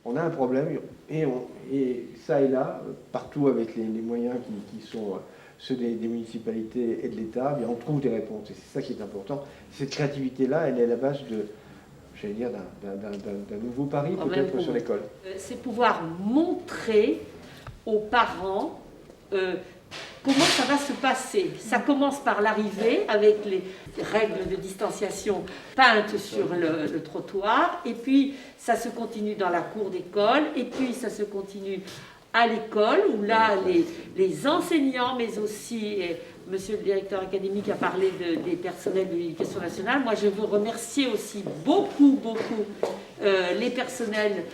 on a un problème et ça et là, partout avec les moyens qui sont ceux des municipalités et de l'État, on trouve des réponses. Et c'est ça qui est important. Cette créativité-là, elle est à la base de, j'allais dire, d'un nouveau pari peut-être sur l'école. C'est pouvoir montrer aux parents comment ça va se passer. Ça commence par l'arrivée avec les règles de distanciation peintes sur le trottoir, et puis ça se continue dans la cour d'école, et puis ça se continue à l'école, où là les enseignants, mais aussi, monsieur le directeur académique a parlé des personnels de l'éducation nationale. Moi je veux remercier aussi beaucoup les personnels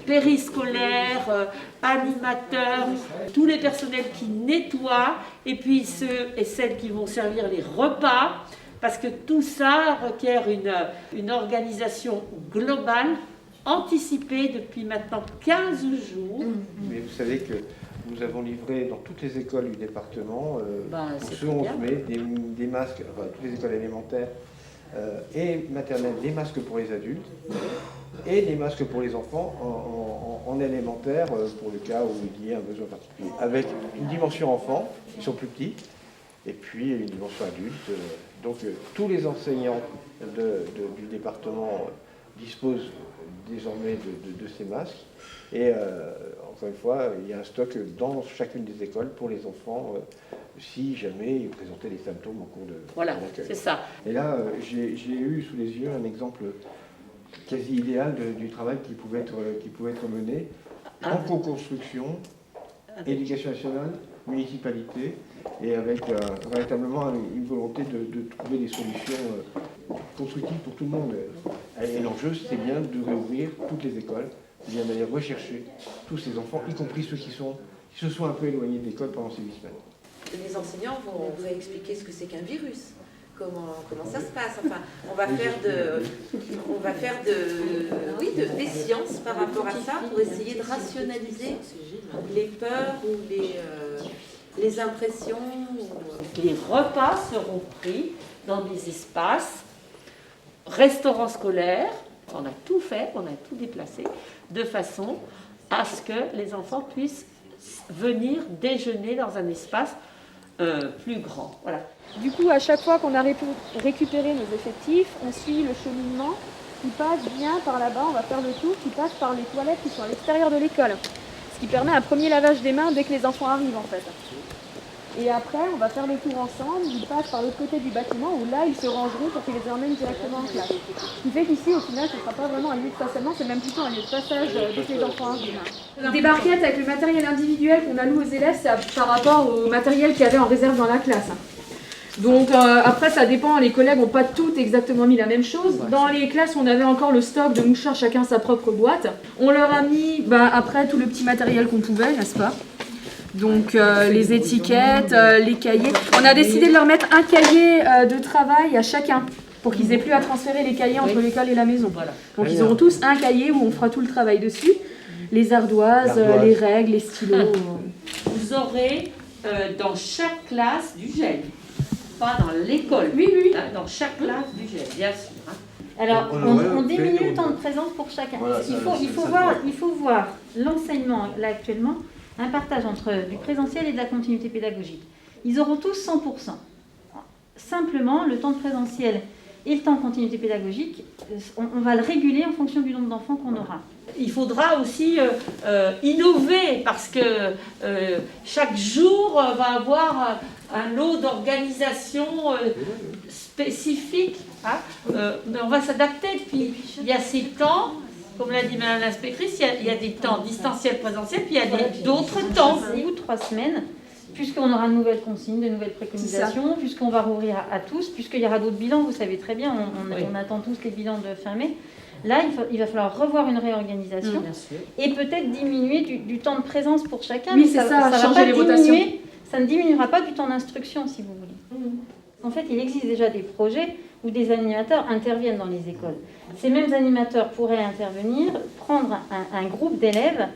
périscolaires, animateurs, tous les personnels qui nettoient, et puis ceux et celles qui vont servir les repas, parce que tout ça requiert une organisation globale, anticipée depuis maintenant 15 jours. Mais vous savez que nous avons livré dans toutes les écoles du département, ce 11 mai, des masques, enfin, toutes les écoles élémentaires et maternelles, des masques pour les adultes et des masques pour les enfants en élémentaire, pour le cas où il y a un besoin particulier, avec une dimension enfant, ils sont plus petits, et puis une dimension adulte. Donc tous les enseignants du département disposent désormais de ces masques, et encore une fois, il y a un stock dans chacune des écoles pour les enfants si jamais ils présentaient des symptômes en cours de c'est ça. Et là, j'ai eu sous les yeux un exemple quasi idéal du travail qui pouvait être mené en co-construction, éducation nationale, municipalité, et avec véritablement une volonté de trouver des solutions constructives pour tout le monde. Et l'enjeu, c'est bien de réouvrir toutes les écoles, bien d'aller rechercher tous ces enfants, y compris ceux qui se sont un peu éloignés de l'école pendant ces 8 semaines. Les enseignants vont vous expliquer ce que c'est qu'un virus. Comment ça se passe. Enfin, on va faire des sciences par rapport à ça pour essayer de rationaliser les peurs ou les impressions. Les repas seront pris dans des espaces, restaurants scolaires. On a tout fait, on a tout déplacé, de façon à ce que les enfants puissent venir déjeuner dans un espace plus grand. Voilà. Du coup, à chaque fois qu'on a récupéré nos effectifs, on suit le cheminement qui passe bien par là-bas, on va faire le tour, qui passe par les toilettes qui sont à l'extérieur de l'école. Ce qui permet un premier lavage des mains dès que les enfants arrivent en fait. Et après, on va faire le tour ensemble, ils passent par l'autre côté du bâtiment où là, ils se rangeront pour qu'ils les emmènent directement en classe. Ce qui fait qu'ici, au final, ce ne sera pas vraiment un lieu de stationnement, c'est même plutôt un lieu de passage dès que les enfants arrivent. Des barquettes avec le matériel individuel qu'on alloue aux élèves, c'est par rapport au matériel qu'il y avait en réserve dans la classe. Donc après, ça dépend, les collègues n'ont pas toutes exactement mis la même chose. Dans les classes, on avait encore le stock de mouchards, chacun sa propre boîte. On leur a mis après tout le petit matériel qu'on pouvait, n'est-ce pas ? Donc les étiquettes, les cahiers. On a décidé de leur mettre un cahier de travail à chacun pour qu'ils aient plus à transférer les cahiers entre l'école et la maison. Donc ils auront tous un cahier où on fera tout le travail dessus. Les ardoises, les règles, les stylos. Vous aurez dans chaque classe du gel. Pas dans l'école. Oui. Dans chaque classe du gel, bien sûr. Alors, on diminue le temps de présence pour chacun. Voilà, il faut voir l'enseignement, là actuellement, un partage entre du présentiel et de la continuité pédagogique. Ils auront tous 100%. Simplement, le temps de présentiel et le temps de continuité pédagogique, on va le réguler en fonction du nombre d'enfants qu'on aura. Il faudra aussi innover parce que chaque jour va avoir un lot d'organisation spécifique. Mais on va s'adapter. Puis il y a ces temps, comme l'a dit Madame l'inspectrice, il y a des temps distanciels, présentiels, puis il y a d'autres temps. 6 ou 3 semaines, puisqu'on aura de nouvelles consignes, de nouvelles préconisations, puisqu'on va rouvrir à tous, puisqu'il y aura d'autres bilans, vous savez très bien, on attend tous les bilans de fin mai. Là, il va falloir revoir une réorganisation et peut-être diminuer du temps de présence pour chacun. Oui, c'est ça, changer les rotations. Ça ne diminuera pas du temps d'instruction, si vous voulez. En fait, il existe déjà des projets où des animateurs interviennent dans les écoles. Ces mêmes animateurs pourraient intervenir, prendre un groupe d'élèves,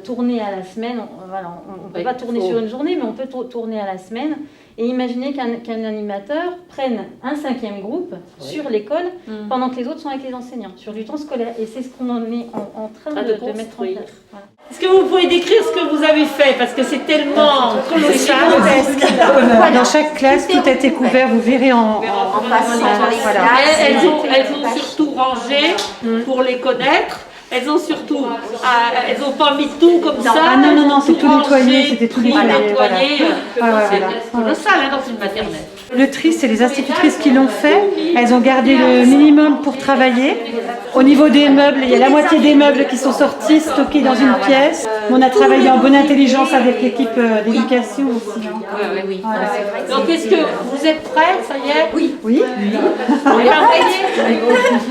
tourner à la semaine. On ne peut pas tourner sur une journée, mais on peut tourner à la semaine Et imaginez qu'un animateur prenne un 5e groupe sur l'école pendant que les autres sont avec les enseignants, sur du temps scolaire. Et c'est ce qu'on en est en train de mettre en place. Voilà. Est-ce que vous pouvez décrire ce que vous avez fait? Parce que c'est tellement colossal. Dans chaque classe, tout a été couvert, vous verrez en passant dans les classes. Elles ont surtout rangé pour les connaître. Elles ont surtout, elles n'ont pas mis tout comme ça. Ah non, c'est tout nettoyé, c'était tout nettoyé. C'est colossal dans une maternelle. Le tri, c'est les institutrices qui l'ont fait. Elles ont gardé le minimum pour travailler. Au niveau des meubles, il y a la moitié des meubles qui sont sortis, stockés dans une pièce. On a travaillé en bonne intelligence avec l'équipe d'éducation aussi. Oui. Donc, est-ce que vous êtes prêts? Ça y est? Oui.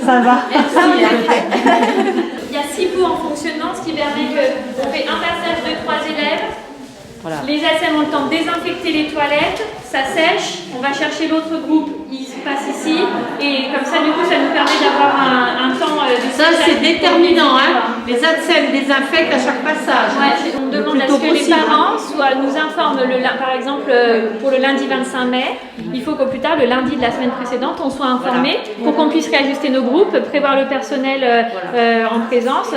Ça va. Il y a 6 pots en fonctionnement, ce qui permet qu'on fait un passage de 3 élèves. Voilà. Les ASM ont le temps de désinfecter les toilettes, ça sèche, on va chercher l'autre groupe, il se passe ici, et comme ça, du coup, ça nous permet d'avoir un temps de... Ça, c'est déterminant, hein. Les ASM désinfectent à chaque passage. Ouais, on demande à ce que les parents nous informent, par exemple, pour le lundi 25 mai, il faut qu'au plus tard, le lundi de la semaine précédente, on soit informé pour qu'on puisse réajuster nos groupes, prévoir le personnel en présence,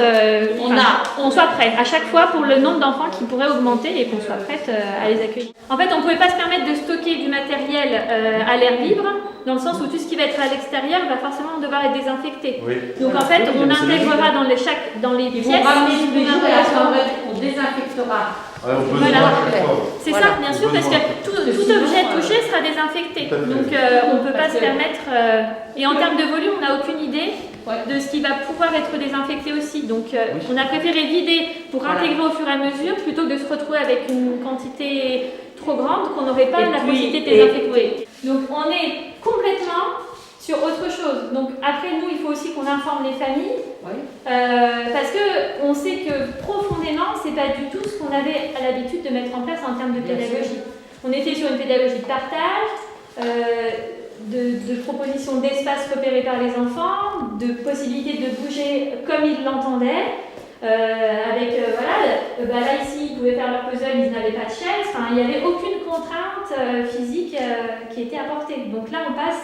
on soit prêt à chaque fois pour le nombre d'enfants qui pourrait augmenter et qu'on soit prête à les accueillir. En fait, on ne pouvait pas se permettre de stocker du matériel à l'air libre, dans le sens où tout ce qui va être à l'extérieur va forcément devoir être désinfecté. Oui. Donc en fait, on intégrera dans les pièces. On désinfectera. Voilà. C'est ça, bien sûr, parce que tout objet touché sera désinfecté. Donc on ne peut pas se permettre... Et en termes de volume, on n'a aucune idée de ce qui va pouvoir être désinfecté aussi. Donc on a préféré vider pour intégrer au fur et à mesure, plutôt que de se retrouver avec une quantité trop grande qu'on n'aurait pas la possibilité de désinfecter. Donc on est complètement sur autre chose. Donc après nous, il faut aussi qu'on informe les familles, parce qu'on sait que profondément, c'est pas du tout ce qu'on avait à l'habitude de mettre en place en termes de pédagogie. On était sur une pédagogie de partage, de proposition d'espace repéré par les enfants, de possibilité de bouger comme ils l'entendaient. Là ici ils pouvaient faire leur puzzle, ils n'avaient pas de chaise, enfin, il n'y avait aucune contrainte physique qui était apportée. Donc là on passe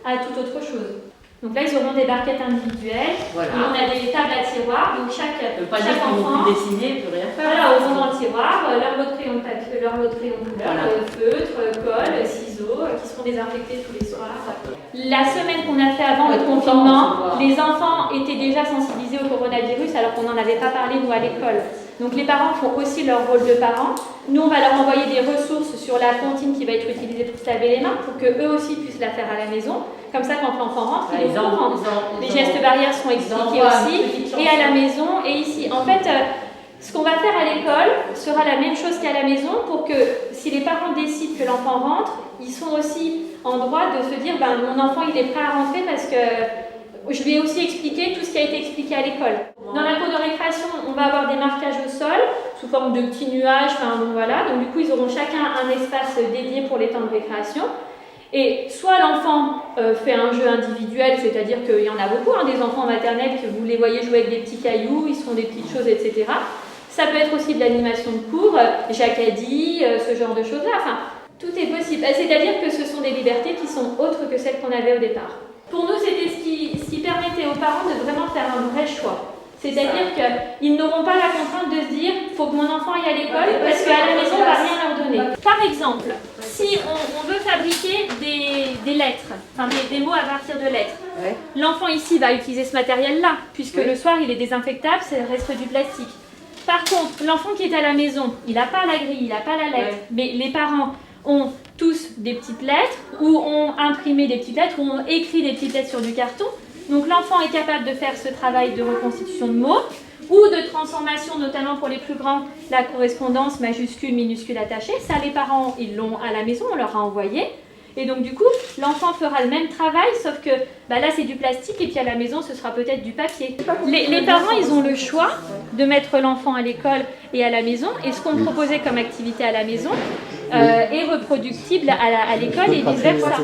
à toute autre chose. Donc là ils auront des barquettes individuelles, on a des tables à tiroirs, donc chaque enfant dessiner, peut rien faire. Voilà, au dans le tiroir, leur lot de crayon de papier, leur lot de crayon de couleur, feutre, colle, ciseaux, qui seront désinfectés tous les soirs. La semaine qu'on a fait avant le confinement, les enfants étaient déjà sensibilisés au coronavirus alors qu'on n'en avait pas parlé nous à l'école. Donc les parents font aussi leur rôle de parents. Nous on va leur envoyer des ressources sur la comptine qui va être utilisée pour se laver les mains pour qu'eux aussi puissent la faire à la maison. Comme ça quand l'enfant rentre, il est au courant. Les gestes barrières seront expliqués aussi, et à la maison et ici. En fait, ce qu'on va faire à l'école sera la même chose qu'à la maison pour que si les parents décident que l'enfant rentre, ils sont aussi en droit de se dire mon enfant il est prêt à rentrer parce que je vais aussi expliquer tout ce qui a été expliqué à l'école. Dans la cour de récréation, on va avoir des marquages au sol sous forme de petits nuages, donc du coup ils auront chacun un espace dédié pour les temps de récréation. Et soit l'enfant fait un jeu individuel, c'est-à-dire qu'il y en a beaucoup, des enfants maternels que vous les voyez jouer avec des petits cailloux, ils se font des petites choses, etc. Ça peut être aussi de l'animation de cours, jacadie, ce genre de choses-là. Enfin, tout est possible. C'est-à-dire que ce sont des libertés qui sont autres que celles qu'on avait au départ. Pour nous, c'était ce qui permettait aux parents de vraiment faire un vrai choix. C'est-à-dire qu'ils n'auront pas la contrainte de se dire « il faut que mon enfant aille à l'école parce qu'à la maison, on ne va rien leur donner ». Par exemple, si on veut fabriquer des lettres, des mots à partir de lettres, l'enfant ici va utiliser ce matériel-là, puisque le soir, il est désinfectable, ça reste du plastique. Par contre, l'enfant qui est à la maison, il n'a pas la grille, il n'a pas la lettre, mais les parents ont tous des petites lettres, ou ont imprimé des petites lettres, ou ont écrit des petites lettres sur du carton. Donc l'enfant est capable de faire ce travail de reconstitution de mots, ou de transformation, notamment pour les plus grands, la correspondance majuscule, minuscule attachée. Ça, les parents, ils l'ont à la maison, on leur a envoyé. Et donc du coup, l'enfant fera le même travail, sauf que là c'est du plastique et puis à la maison ce sera peut-être du papier. Les parents, ils ont le choix de mettre l'enfant à l'école et à la maison, et ce qu'on proposait comme activité à la maison est reproductible à l'école et vice-versa.